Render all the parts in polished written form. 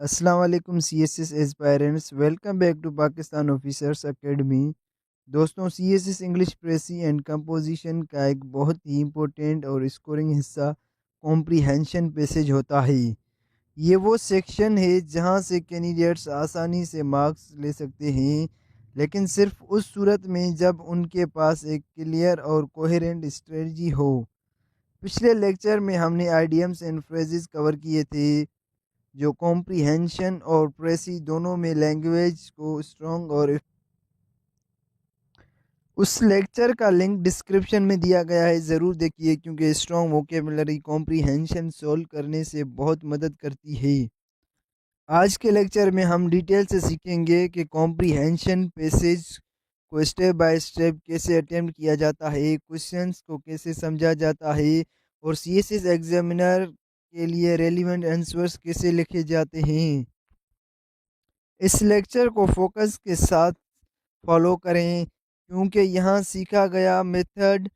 अस्सलाम वालेकुम CSS aspirants, welcome back to Pakistan officers academy. दोस्तों, CSS English precis and composition का एक बहुत ही इम्पोर्टेंट और स्कोरिंग हिस्सा कॉम्प्रिहेंशन पैसेज होता है। ये वो सेक्शन है जहां से कैंडिडेट्स आसानी से मार्क्स ले सकते हैं, लेकिन सिर्फ उस सूरत में जब उनके पास एक क्लियर और कोहेरेंट स्ट्रेटजी हो। पिछले लेक्चर में हमने आइडियम्स एंड फ्रेजेस कवर किए थे जो कॉम्प्रिहेंशन और प्रेसी दोनों में लैंग्वेज को स्ट्रॉन्ग और उस लेक्चर का लिंक डिस्क्रिप्शन में दिया गया है, ज़रूर देखिए क्योंकि स्ट्रॉन्ग वोकेबलरी कॉम्प्रिहेंशन सोल्व करने से बहुत मदद करती है। आज के लेक्चर में हम डिटेल से सीखेंगे कि कॉम्प्रिहेंशन पैसेज को स्टेप बाय स्टेप कैसे अटेम्प्ट किया जाता है, क्वेश्चंस को कैसे समझा जाता है और सीएसएस एग्जामिनर के लिए रेलिवेंट आंसर्स कैसे लिखे जाते हैं। इस लेक्चर को फोकस के साथ फॉलो करें क्योंकि यहाँ सीखा गया मेथड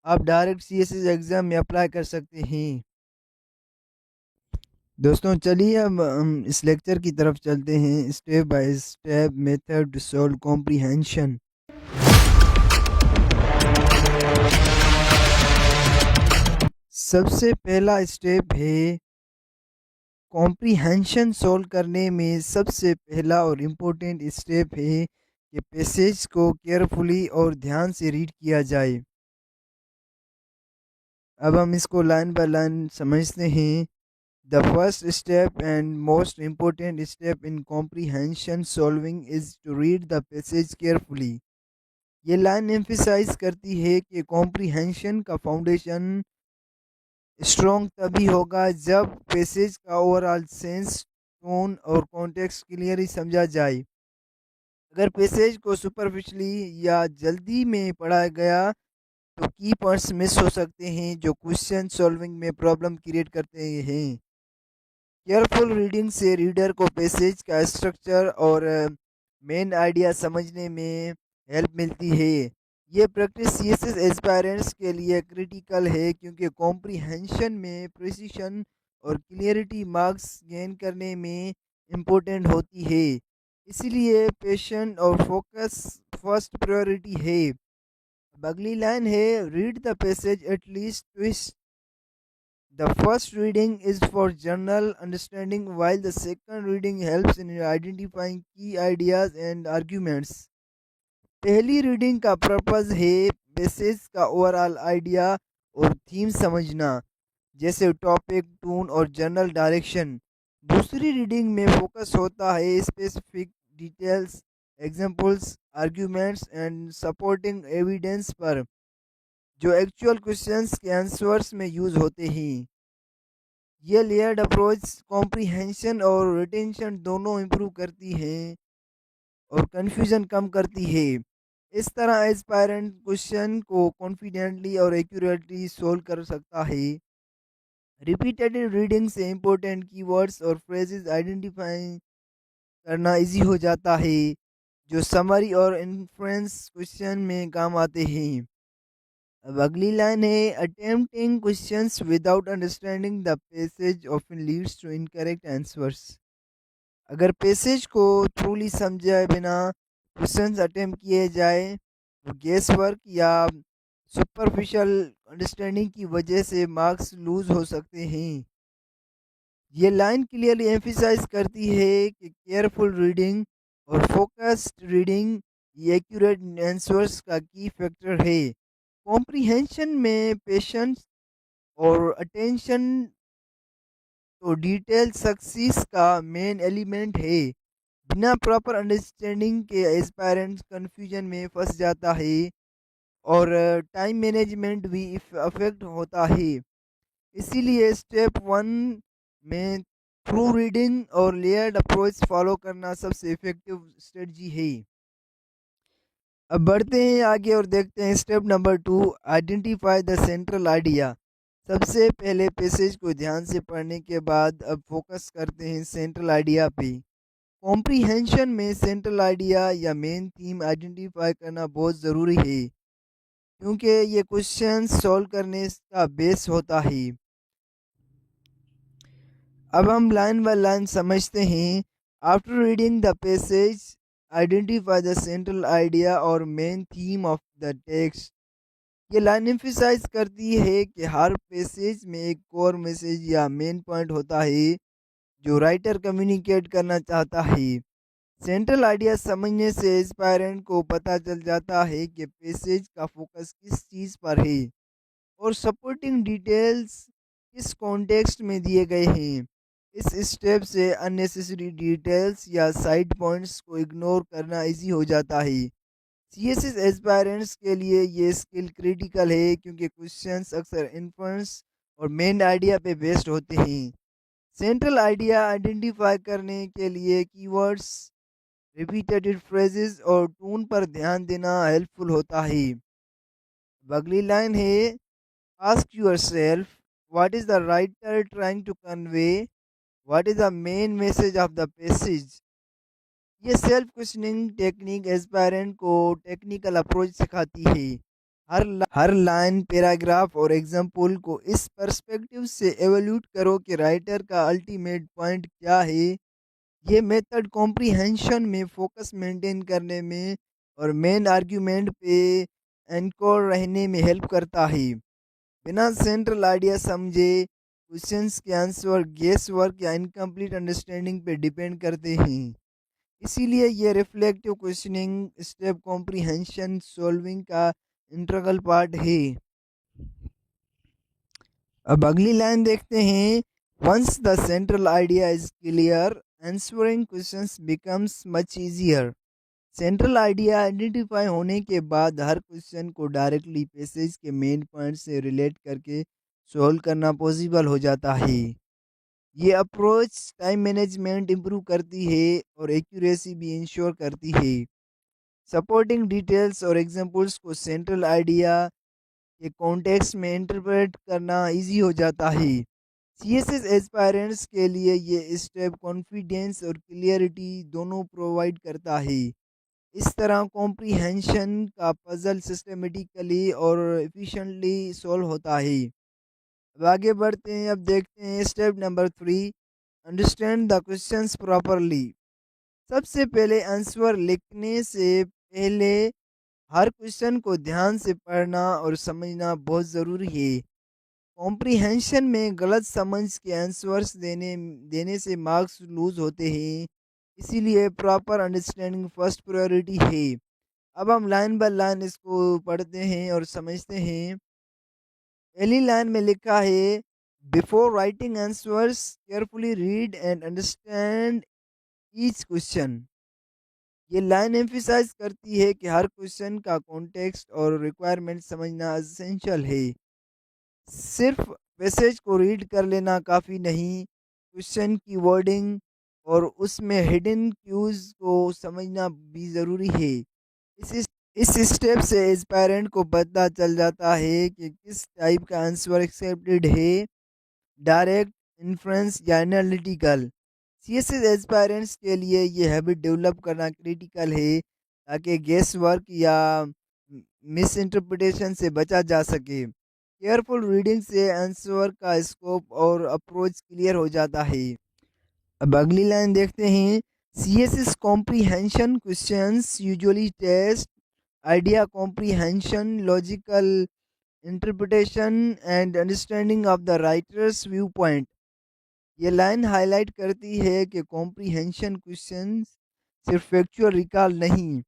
आप डायरेक्ट सीएसएस एग्ज़ाम में अप्लाई कर सकते हैं। दोस्तों, चलिए अब हम इस लेक्चर की तरफ चलते हैं। Step by step method to solve comprehension. सबसे पहला स्टेप है कॉम्प्रिहेंशन सोल्व करने में सबसे पहला और इम्पोर्टेंट स्टेप है कि पैसेज को केयरफुली और ध्यान से रीड किया जाए। अब हम इसको लाइन बाय लाइन समझते हैं। The first step and most important step in comprehension solving is to read the passage carefully. ये लाइन एम्फिसाइज करती है कि कॉम्प्रिहेंशन का फाउंडेशन स्ट्रॉन्ग तभी होगा जब पैसेज का ओवरऑल सेंस, टोन और कॉन्टेक्स्ट क्लियरली समझा जाए। अगर पैसेज को सुपरफिशली या जल्दी में पढ़ा गया तो की पॉइंट्स मिस हो सकते हैं जो क्वेश्चन सॉल्विंग में प्रॉब्लम क्रिएट करते हैं। केयरफुल रीडिंग से रीडर को पैसेज का स्ट्रक्चर और मेन आइडिया समझने में हेल्प मिलती है। ये प्रैक्टिस सीएसएस एस्पायरेंट्स के लिए क्रिटिकल है क्योंकि कॉम्प्रिहेंशन में प्रिसीशन और क्लियरिटी मार्क्स गेन करने में इम्पोर्टेंट होती है। इसीलिए पेशेंट और फोकस फर्स्ट प्रायोरिटी है। अब अगली लाइन है read the passage at least twist. The first reading is for general understanding while the second reading helps in identifying key ideas and arguments. पहली रीडिंग का पर्पस है passage का overall idea और theme समझना, जैसे topic, tone और general direction. दूसरी reading में फोकस होता है specific details, examples, arguments and supporting evidence पर जो एक्चुअल क्वेश्चंस के आंसर्स में यूज होते हैं। ये लेयर्ड अप्रोच कॉम्प्रिहेंशन और रिटेंशन दोनों इम्प्रूव करती है और कन्फ्यूजन कम करती है। इस तरह एस्पायरेंट क्वेश्चन को कॉन्फिडेंटली और एक्यूरेटली सोल्व कर सकता है। रिपीटेड रीडिंग से इम्पोर्टेंट कीवर्ड्स और फ्रेजेस आइडेंटिफाई करना इजी हो जाता है जो समरी और इन्फ्रेंस क्वेश्चन में काम आते हैं। अब अगली लाइन है attempting questions without understanding the passage often leads to incorrect answers. अगर पैसेज को थ्रूली समझे बिना क्वेश्चंस अटेम्प्ट किए जाए तो गेस वर्क या सुपरफिशियल अंडरस्टैंडिंग की वजह से मार्क्स लूज हो सकते हैं। ये लाइन क्लियरली एम्फिसाइज करती है कि केयरफुल रीडिंग और फोकस्ड रीडिंग ये एक्यूरेट आंसर्स का की फैक्टर है। कॉम्प्रिहेंशन में पेशेंस और अटेंशन तो डिटेल सक्सेस का मेन एलिमेंट है। बिना प्रॉपर अंडरस्टैंडिंग के एस्पायरेंट्स कंफ्यूजन में फंस जाता है और टाइम मैनेजमेंट भी अफेक्ट होता है। इसीलिए स्टेप 1 में थ्रू रीडिंग और लेयर्ड अप्रोच फॉलो करना सबसे इफेक्टिव स्ट्रेटजी है। अब बढ़ते हैं आगे और देखते हैं step number 2, identify the central idea. सबसे पहले पैसेज को ध्यान से पढ़ने के बाद अब फोकस करते हैं सेंट्रल आइडिया पे। कॉम्प्रिहेंशन में सेंट्रल आइडिया या मेन थीम आइडेंटिफाई करना बहुत ज़रूरी है क्योंकि ये क्वेश्चन सॉल्व करने का बेस होता है। अब हम लाइन बाय लाइन समझते हैं। After reading the passage, identify the central idea और main theme of the text. ये लाइन एम्फिसाइज करती है कि हर पैसेज में एक कोर मैसेज या मेन पॉइंट होता है जो राइटर कम्युनिकेट करना चाहता है। सेंट्रल आइडिया समझने से एस्पायरेंट को पता चल जाता है कि पैसेज का फोकस किस चीज़ पर है और सपोर्टिंग डिटेल्स किस कॉन्टेक्स्ट में दिए गए हैं। इस स्टेप से अननेसेसरी डिटेल्स या साइड पॉइंट्स को इग्नोर करना इजी हो जाता है। सीएसएस एस्पायरेंट्स के लिए ये स्किल क्रिटिकल है क्योंकि क्वेश्चंस अक्सर इन्फ्लुएंस और मेन आइडिया पे बेस्ड होते हैं। सेंट्रल आइडिया आइडेंटिफाई करने के लिए कीवर्ड्स, रिपीटेड फ्रेजेस और टोन पर ध्यान देना हेल्पफुल होता है। अगली लाइन है, ask yourself what is the writer trying to convey, what is the main message of the passage. ये सेल्फ क्वेश्चनिंग टेक्निक एस्पायरेंट को टेक्निकल अप्रोच सिखाती है। हर लाइन, पैराग्राफ और एग्जाम्पल को इस पर्सपेक्टिव से एवल्यूट करो कि राइटर का अल्टीमेट पॉइंट क्या है। ये मेथड कॉम्प्रिहेंशन में फोकस मेंटेन करने में और मेन आर्ग्यूमेंट पे एनकोर रहने में हेल्प करता है। बिना सेंट्रल आइडिया समझे क्वेश्चंस के आंसर गेस वर्क या इनकम्प्लीट अंडरस्टैंडिंग पे डिपेंड करते हैं। इसीलिए ये reflective questioning step comprehension solving का इंटीग्रल पार्ट है। अब अगली लाइन देखते हैं, once the central idea is clear, answering questions becomes much easier. Central idea identify होने के बाद हर क्वेश्चन को डायरेक्टली पैसेज के मेन पॉइंट से रिलेट करके सॉल्व करना पॉसिबल हो जाता है। ये अप्रोच टाइम मैनेजमेंट इम्प्रूव करती है और एक्यूरेसी भी इंश्योर करती है। सपोर्टिंग डिटेल्स और एग्जांपल्स को सेंट्रल आइडिया के कॉन्टेक्स्ट में इंटरप्रेट करना इजी हो जाता है। सीएसएस एस्पायरेंट्स के लिए ये स्टेप कॉन्फिडेंस और क्लियरिटी दोनों प्रोवाइड करता है। इस तरह कॉम्प्रिहेंशन का पजल सिस्टमेटिकली और एफिशिएंटली सॉल्व होता है। अब आगे बढ़ते हैं। अब देखते हैं step number 3, understand the questions properly. सबसे पहले आंसर लिखने से पहले हर क्वेश्चन को ध्यान से पढ़ना और समझना बहुत ज़रूरी है। कॉम्प्रिहेंशन में गलत समझ के आंसर्स देने देने से मार्क्स लूज होते हैं। इसीलिए प्रॉपर अंडरस्टैंडिंग फर्स्ट प्रायोरिटी है। अब हम लाइन बाय लाइन इसको पढ़ते हैं और समझते हैं। पहली लाइन में लिखा है, before writing answers carefully read and understand each question. ये लाइन एम्फिसाइज करती है कि हर क्वेश्चन का कॉन्टेक्स्ट और रिक्वायरमेंट समझना एसेंशियल है। सिर्फ पैसेज को रीड कर लेना काफ़ी नहीं, क्वेश्चन की वर्डिंग और उसमें हिडन क्यूज को समझना भी ज़रूरी है। इस स्टेप से एस्पायरेंट को पता चल जाता है कि किस टाइप का आंसर एक्सेप्टेड है, डायरेक्ट, इन्फ्रेंस या एनालिटिकल। सीएसएस एस्पायरेंट्स के लिए ये हैबिट डेवलप करना क्रिटिकल है ताकि गेस वर्क या मिस इंटरप्रिटेशन से बचा जा सके। केयरफुल रीडिंग से आंसर का स्कोप और अप्रोच क्लियर हो जाता है। अब अगली लाइन देखते हैं, CSS comprehension questions usually test idea comprehension, logical interpretation and understanding of the writer's view point. ये लाइन हाईलाइट करती है कि कॉम्प्रिहेंशन क्वेश्चंस सिर्फ फैक्चुअल रिकॉल नहीं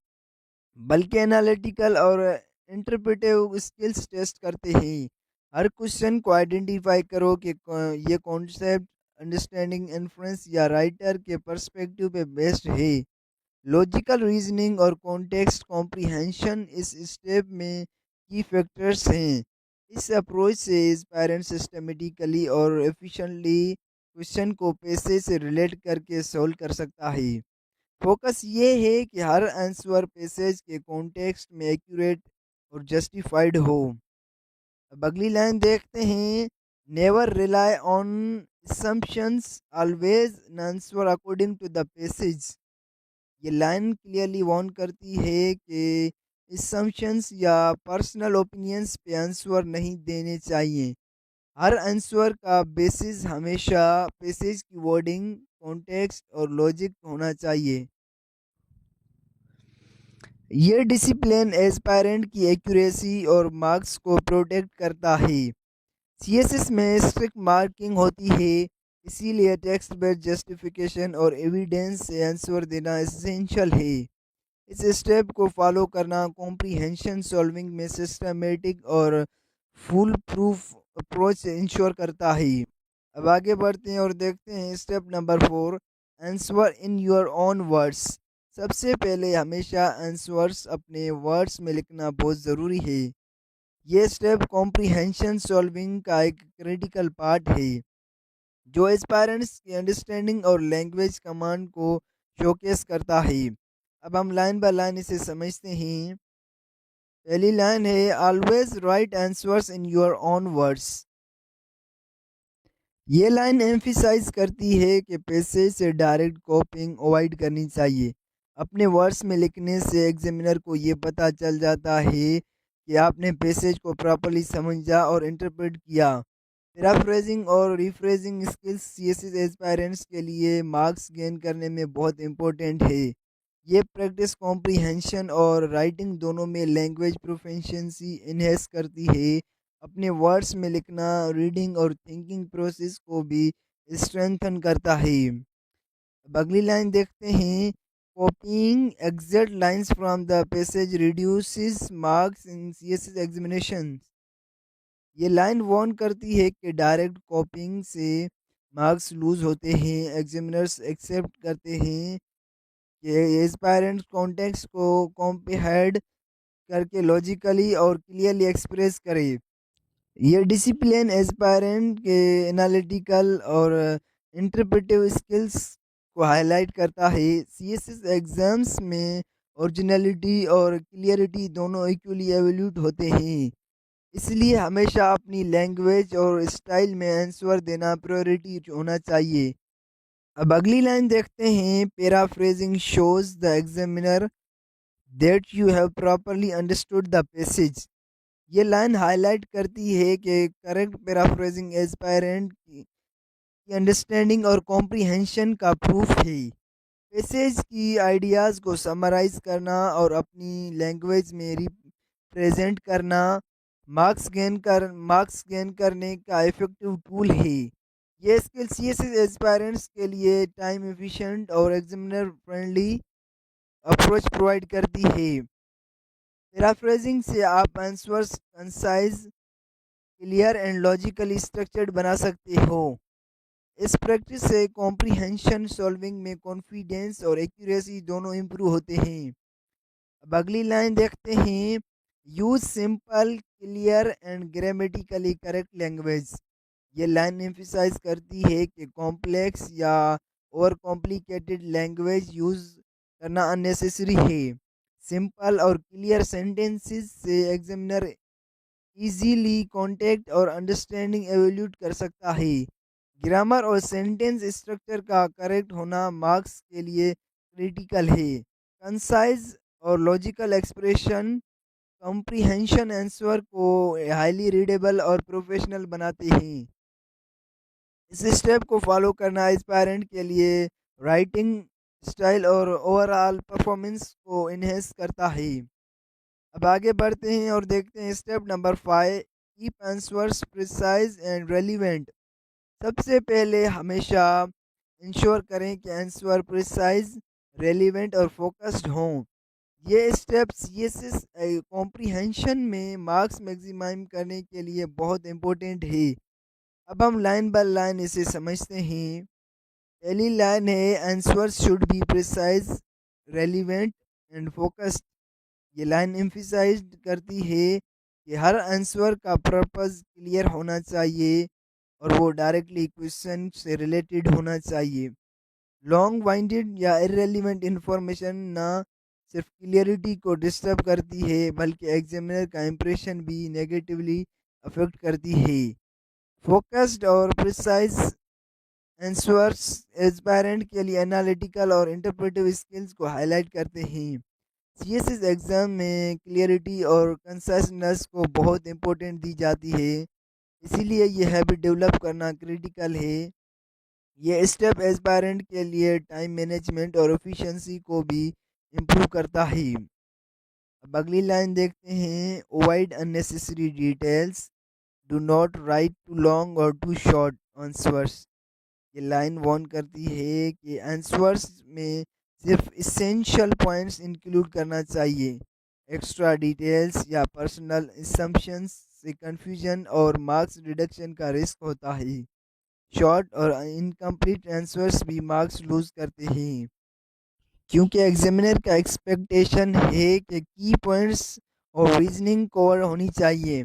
बल्कि एनालिटिकल और इंटरप्रेटिव स्किल्स टेस्ट करते हैं। हर क्वेश्चन को आइडेंटिफाई करो कि ये कॉन्सेप्ट, अंडरस्टैंडिंग, इन्फ्लुएंस या राइटर के पर्सपेक्टिव पे बेस्ड है। लॉजिकल रीजनिंग और कॉन्टेक्स्ट कॉम्प्रिहेंशन इस स्टेप में की फैक्टर्स हैं। इस अप्रोच से पेरेंट सिस्टमेटिकली और एफिशिएंटली क्वेश्चन को पैसे से रिलेट करके सॉल्व कर सकता है। फोकस ये है कि हर आंसर पैसेज के कॉन्टेक्स्ट में एक्यूरेट और जस्टिफाइड हो। अब अगली लाइन देखते हैं, never rely on assumptions, always answer according to the passage। ये लाइन क्लियरली वार्न करती है कि assumptions या पर्सनल ओपिनियंस पे आंसर नहीं देने चाहिए। हर आंसर का बेसिस हमेशा पैसेज की वर्डिंग, कॉन्टेक्स्ट और लॉजिक होना चाहिए। ये डिसिप्लिन एस्पायरेंट की एक्यूरेसी और मार्क्स को प्रोटेक्ट करता है। सीएसएस में स्ट्रिक्ट मार्किंग होती है, इसीलिए टेक्स्ट बेस्ड जस्टिफिकेशन और एविडेंस से आंसर देना एसेंशियल है। इस स्टेप को फॉलो करना कॉम्प्रिहेंशन सॉल्विंग में सिस्टमेटिक और फुल प्रूफ अप्रोच इंश्योर करता है। अब आगे बढ़ते हैं और देखते हैं step number 4, answer in your own words. सबसे पहले हमेशा आंसर्स अपने वर्ड्स में लिखना बहुत ज़रूरी है। ये स्टेप कॉम्प्रिहेंशन सॉल्विंग का एक क्रिटिकल पार्ट है, जो एस्पायरेंट्स की अंडरस्टैंडिंग और लैंग्वेज कमांड को शोकेस करता है। अब हम लाइन बाय लाइन इसे समझते हैं। पहली लाइन है, always right answers in your own words. ये लाइन एम्फिसाइज करती है कि पैसेज से डायरेक्ट कॉपिंग अवॉइड करनी चाहिए। अपने वर्ड्स में लिखने से एग्जामिनर को ये पता चल जाता है कि आपने पैसेज को प्रॉपर्ली समझा और इंटरप्रेट किया। पैराफ्रेजिंग और रिफ्रेजिंग स्किल्स सीएसएस एस्पायरेंट्स के लिए मार्क्स गेन करने में बहुत इंपॉर्टेंट है। ये प्रैक्टिस कॉम्प्रिहेंशन और राइटिंग दोनों में लैंग्वेज प्रोफिशिएंसी इन्हेंस करती है। अपने वर्ड्स में लिखना रीडिंग और थिंकिंग प्रोसेस को भी स्ट्रेंथन करता है। अब अगली लाइन देखते हैं, कॉपिंग exact lines from the passage reduces marks in CSS examination. ये लाइन वार्न करती है कि डायरेक्ट कॉपिंग से मार्क्स लूज होते हैं। एग्जामिनर्स एक्सेप्ट करते हैं कि एस्पायरेंट कॉन्टेक्स्ट को कॉम्प्रिहेंड करके लॉजिकली और क्लियरली एक्सप्रेस करे। ये डिसिप्लिन एस्पायरेंट के एनालिटिकल और इंटरप्रेटिव स्किल्स को हाईलाइट करता है। सीएसएस एग्जाम्स में ओरिजिनलिटी और क्लियरिटी दोनों इक्वली एवल्यूट होते हैं, इसलिए हमेशा अपनी लैंग्वेज और स्टाइल में आंसर देना प्रायोरिटी होना चाहिए। अब अगली लाइन देखते हैं, paraphrasing shows the examiner that you have properly understood the passage. ये लाइन हाईलाइट करती है कि करेक्ट पैराफ्रेजिंग एस्पायरेंट की अंडरस्टैंडिंग और कॉम्प्रिहेंशन का प्रूफ है। पैसेज की आइडियाज़ को समराइज करना और अपनी लैंग्वेज में रिप्रेजेंट करना मार्क्स गेन करने का इफ़ेक्टिव टूल है। ये स्किल सीएसएस एस्पायरेंट्स के लिए टाइम एफिशिएंट और एग्जामिनर फ्रेंडली अप्रोच प्रोवाइड करती है। पैराफ्रेजिंग से आप answers concise, clear and logically structured बना सकते हो। इस प्रैक्टिस से कॉम्प्रिहेंशन सॉल्विंग में कॉन्फिडेंस और एक्यूरेसी दोनों इम्प्रूव होते हैं। अब अगली लाइन देखते हैं, use simple, clear and grammatically correct language. ये लाइन एम्फिसाइज करती है कि कॉम्प्लेक्स या ओवर कॉम्प्लिकेटेड लैंग्वेज यूज करना अननेसेसरी है। सिंपल और क्लियर सेंटेंसेस से एग्जामिनर इजीली कॉन्टेक्ट और अंडरस्टैंडिंग एवेल्यूट कर सकता है। ग्रामर और सेंटेंस स्ट्रक्चर का करेक्ट होना मार्क्स के लिए क्रिटिकल है। कंसाइज और लॉजिकल एक्सप्रेशन कॉम्प्रिहेंशन आंसर को हाईली रीडेबल और प्रोफेशनल बनाते हैं। इस स्टेप को फॉलो करना एस्पायरेंट के लिए राइटिंग स्टाइल और ओवरऑल परफॉर्मेंस को इन्हेंस करता है। अब आगे बढ़ते हैं और देखते हैं step number 5, keep answers precise and relevant. सबसे पहले हमेशा इंश्योर करें कि आंसर प्रिसाइज, रेलिवेंट और फोकस्ड हों। ये स्टेप्स सीएसएस कॉम्प्रिहेंशन में मार्क्स मैक्सिमाइज करने के लिए बहुत इंपॉर्टेंट है। अब हम लाइन बाय लाइन इसे समझते हैं। पहली लाइन है, answer should be precise, relevant and focused. ये लाइन एम्फिसाइज करती है कि हर आंसर का पर्पस क्लियर होना चाहिए और वो डायरेक्टली क्वेश्चन से रिलेटेड होना चाहिए। लॉन्ग वाइंडेड या इररेलेवेंट इंफॉर्मेशन ना सिर्फ क्लियरिटी को डिस्टर्ब करती है बल्कि एग्जामिनर का इंप्रेशन भी नेगेटिवली अफेक्ट करती है। फोकस्ड और प्रिसाइज आंसर्स एस्पायरेंट के लिए एनालिटिकल और इंटरप्रेटिव स्किल्स को हाईलाइट करते हैं। सीएसएस एग्जाम में क्लियरिटी और कंसाइसनेस को बहुत इंपॉर्टेंट दी जाती है। इसीलिए ये हैबिट डेवलप करना क्रिटिकल है। ये स्टेप एस्पायरेंट के लिए टाइम मैनेजमेंट और एफिशिएंसी को भी इम्प्रूव करता है। अब अगली लाइन देखते हैं, avoid unnecessary details, do not write too long और टू शॉर्ट आंसर्स। ये लाइन वार्न करती है कि आंसर्स में सिर्फ इसेंशियल पॉइंट्स इंक्लूड करना चाहिए। एक्स्ट्रा डिटेल्स या पर्सनल असम्पशंस से कंफ्यूजन और मार्क्स रिडक्शन का रिस्क होता है। शॉर्ट और इनकम्प्लीट आंसर्स भी मार्क्स लूज करते हैं, क्योंकि एग्जामिनर का एक्सपेक्टेशन है कि की पॉइंट्स और रीजनिंग कवर होनी चाहिए।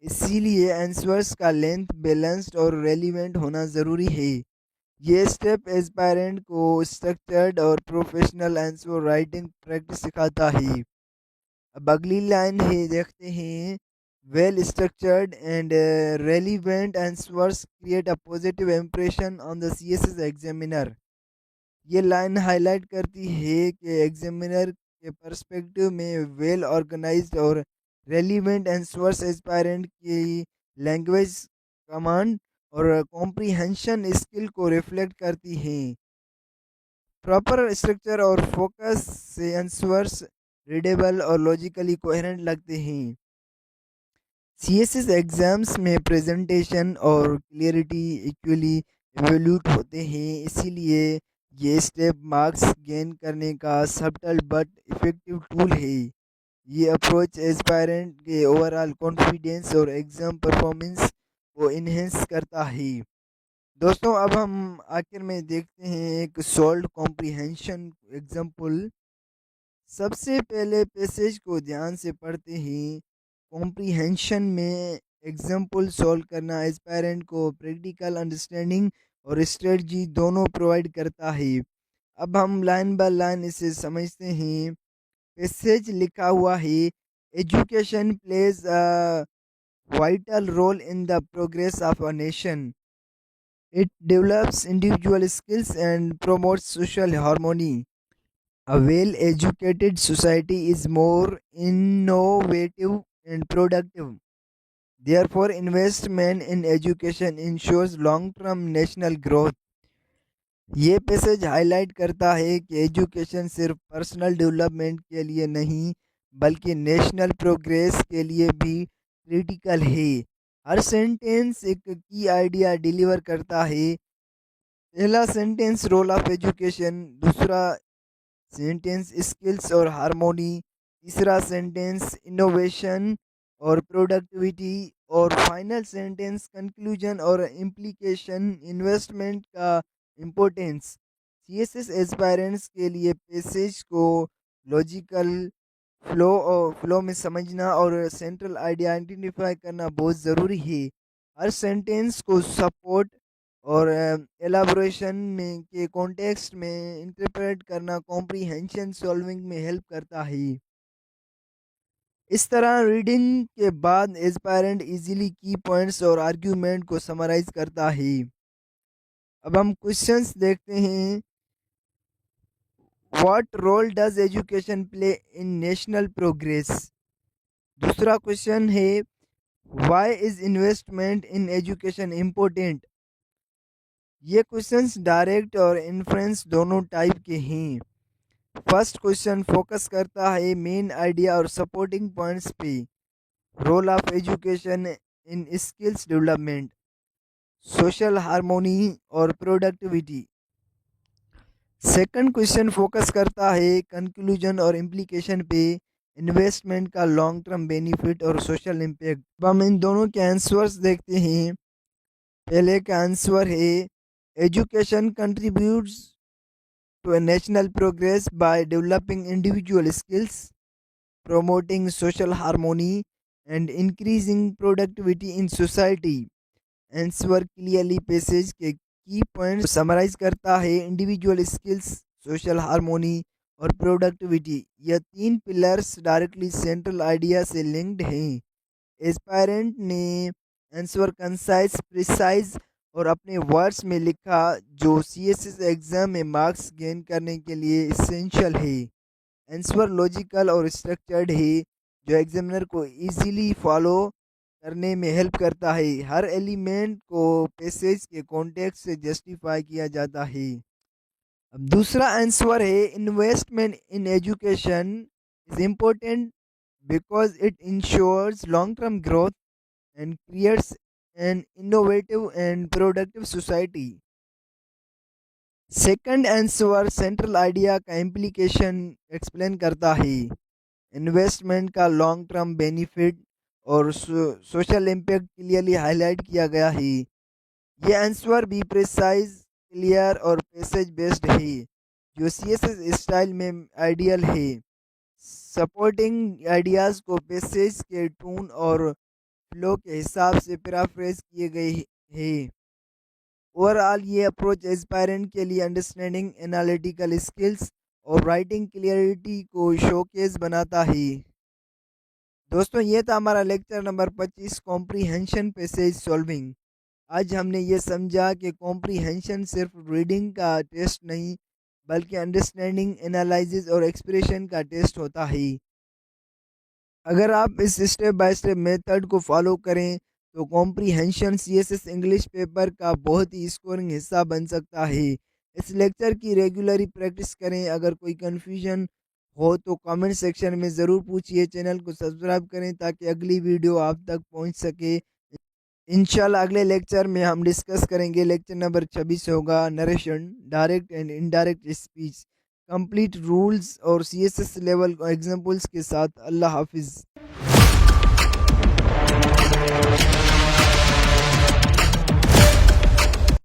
इसीलिए आंसर्स का लेंथ बैलेंस्ड और रेलिवेंट होना ज़रूरी है। ये स्टेप एस्पायरेंट को स्ट्रक्चर्ड और प्रोफेशनल आंसर राइटिंग प्रैक्टिस सिखाता है। अब अगली लाइन है, देखते हैं, well structured and relevant answers create a positive impression on the CSS examiner. ये लाइन हाईलाइट करती है कि एग्जामिनर के पर्सपेक्टिव में वेल ऑर्गेनाइज्ड और रेलिवेंट आंसर्स एस्पायरेंट की लैंग्वेज कमांड और कॉम्प्रिहेंशन स्किल को रिफ्लेक्ट करती हैं। प्रॉपर स्ट्रक्चर और फोकस से आंसर्स रीडेबल और लॉजिकली कोहेरेंट लगते हैं। सीएसएस एग्जाम्स में प्रेजेंटेशन और क्लियरिटी इक्वली एवेल्यूट होते हैं, इसीलिए ये स्टेप मार्क्स गेन करने का सब्टल बट इफेक्टिव टूल है। ये अप्रोच एस्पायरेंट के ओवरऑल कॉन्फिडेंस और एग्ज़ाम परफॉर्मेंस को इन्हेंस करता है। दोस्तों, अब हम आखिर में देखते हैं एक सॉल्व कॉम्प्रिहेंशन एग्जाम्पल। सबसे पहले पैसेज को ध्यान से पढ़ते ही कॉम्प्रिहेंशन में एग्जाम्पल सॉल्व करना एस्पायरेंट को प्रैक्टिकल अंडरस्टैंडिंग और स्ट्रेटजी दोनों प्रोवाइड करता है। अब हम लाइन बाय लाइन इसे समझते हैं। पैसेज लिखा हुआ है, education plays a vital role in the progress of a nation. It develops individual skills and promotes social harmony. A well-educated society is more innovative and productive. Therefore, investment in education ensures long-term national growth. ये passage highlight करता है कि education सिर्फ personal development के लिए नहीं, बल्कि national progress के लिए भी क्रिटिकल है। हर सेंटेंस एक की आइडिया डिलीवर करता है। पहला सेंटेंस रोल ऑफ एजुकेशन, दूसरा सेंटेंस स्किल्स और हार्मोनी, तीसरा सेंटेंस इनोवेशन और प्रोडक्टिविटी, और फाइनल सेंटेंस कंक्लूजन और इम्प्लीकेशन इन्वेस्टमेंट का इम्पोर्टेंस। सीएसएस एस्पायरेंट्स के लिए पैसेज को लॉजिकल फ्लो में समझना और सेंट्रल आइडिया आइडेंटिफाई करना बहुत ज़रूरी है। हर सेंटेंस को सपोर्ट और एलाबोरेशन में के कॉन्टेक्स्ट में इंटरप्रेट करना कॉम्प्रिहेंशन सॉल्विंग में हेल्प करता है। इस तरह रीडिंग के बाद एस्पायरेंट इजीली की पॉइंट्स और आर्ग्यूमेंट को समराइज करता है। अब हम क्वेश्चंस देखते हैं। What role does education play in national progress? दूसरा क्वेश्चन है, why is investment in education important? ये क्वेश्चंस डायरेक्ट और इन्फ्रेंस दोनों टाइप के हैं। फर्स्ट क्वेश्चन फोकस करता है मेन आइडिया और सपोर्टिंग पॉइंट्स पे। Role of education in skills development, social harmony और प्रोडक्टिविटी। सेकंड क्वेश्चन फोकस करता है कंक्लूजन और इम्प्लीकेशन पे, इन्वेस्टमेंट का लॉन्ग टर्म बेनिफिट और सोशल इम्पैक्ट। अब हम इन दोनों के आंसर्स देखते हैं। पहले का आंसर है, education contributes to a national progress by developing individual skills, promoting social harmony, and increasing productivity in society. Answer clearly passage के की पॉइंट समराइज करता है। इंडिविजुअल स्किल्स, सोशल हार्मोनी और प्रोडक्टिविटी, यह तीन पिलर्स डायरेक्टली सेंट्रल आइडिया से linked हैं। Aspirant ने आंसर कंसाइज, प्रिसाइज और अपने वर्ड्स में लिखा, जो सीएसएस एग्जाम में मार्क्स गेन करने के लिए इसेंशियल है। आंसर लॉजिकल और स्ट्रक्चर्ड है, जो एग्जामिनर को इजीली फॉलो करने में हेल्प करता है। हर एलिमेंट को पैसेज के कॉन्टेक्स्ट से जस्टिफाई किया जाता है। अब दूसरा आंसर है investment in education is important because it ensures long term growth and creates an innovative and productive society. Second answer central idea का इम्प्लीकेशन एक्सप्लेन करता है। इन्वेस्टमेंट का लॉन्ग टर्म बेनिफिट और सोशल इम्पैक्ट क्लियरली हाईलाइट किया गया है। ये answer भी प्रिसाइज, क्लियर और पैसेज बेस्ड है, जो सीएसएस स्टाइल में आइडियल है। सपोर्टिंग आइडियाज़ को पैसेज के टून और फ्लो के हिसाब से पैराफ्रेज किए गए हैं। ओवरऑल ये अप्रोच एस्पायरेंट के लिए अंडरस्टैंडिंग एनालिटिकल स्किल्स और राइटिंग क्लियरिटी को शोकेस बनाता है। दोस्तों, ये था हमारा lecture number 25, comprehension passage solving. आज हमने ये समझा कि कॉम्प्रीहेंशन सिर्फ रीडिंग का टेस्ट नहीं, बल्कि अंडरस्टैंडिंग, एनालिसिस और एक्सप्रेशन का टेस्ट होता है। अगर आप इस स्टेप बाय स्टेप मेथड को फॉलो करें तो कॉम्प्रीहेंशन सीएसएस इंग्लिश पेपर का बहुत ही स्कोरिंग हिस्सा बन सकता है। इस लेक्चर की रेगुलरली प्रैक्टिस करें। अगर कोई कन्फ्यूजन हो तो कमेंट सेक्शन में ज़रूर पूछिए। चैनल को सब्सक्राइब करें ताकि अगली वीडियो आप तक पहुंच सके। इंशाल्लाह अगले लेक्चर में हम डिस्कस करेंगे। लेक्चर नंबर 26 होगा narration, direct and indirect speech, complete rules और सीएसएस लेवल एग्जांपल्स के साथ। अल्लाह हाफिज़।